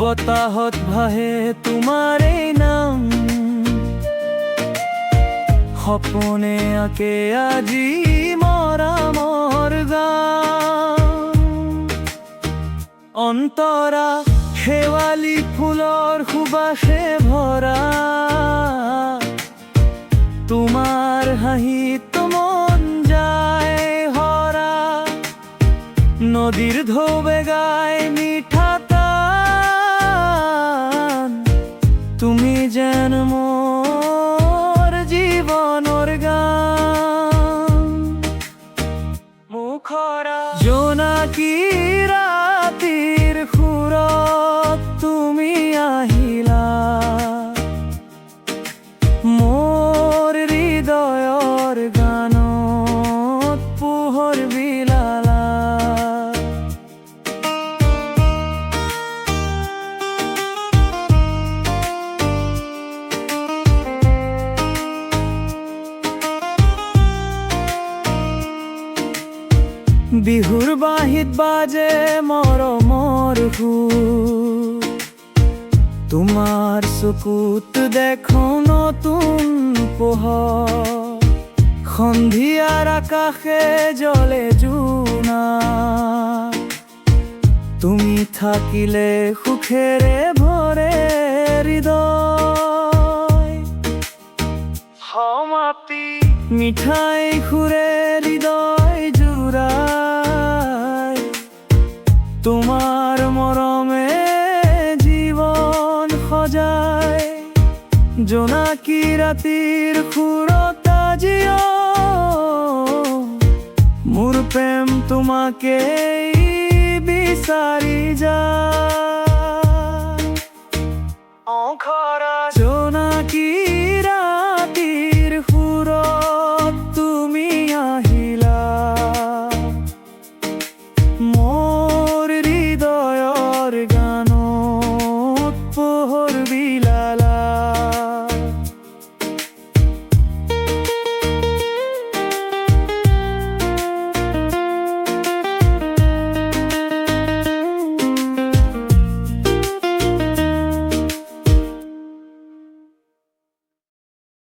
বতাহত ভাহে তোমাৰ এই নাম, সপোনে আঁকে আজি মৰমৰ গান। অন্তৰা শেৱালি ফুলৰ সুবাসে ভৰা, তোমাৰ হাঁহিত মন যায় হৰা। নদীৰ ঢৌৱে গায় মিঠা তান, তুমি যেন মোৰ জীৱনৰ গান। মুখৰা জোনাকী ৰাতিৰ সুৰত তুমি আহিলা, মোৰ হৃদয়ৰ গানত পোহৰ বিলালা। বিহুৰ বাঁহীত বাজে মৰমৰ সুৰ, তোমাৰ চকুত দেখো নতুন পোহৰ। সন্ধিয়াৰ আকাশে জ্বলে জোনা, তুমি থাকিলে সুখেৰে ভৰে হৃদয়। সমাপ্তি মিঠাই সুৰে হৃদয় জুৰাই, তোমাৰ মৰমে জীৱন সজায়। জোনাকী ৰাতিৰ সুৰত আজিও মোৰ প্ৰেম তোমাকেই বিচাৰি যায়।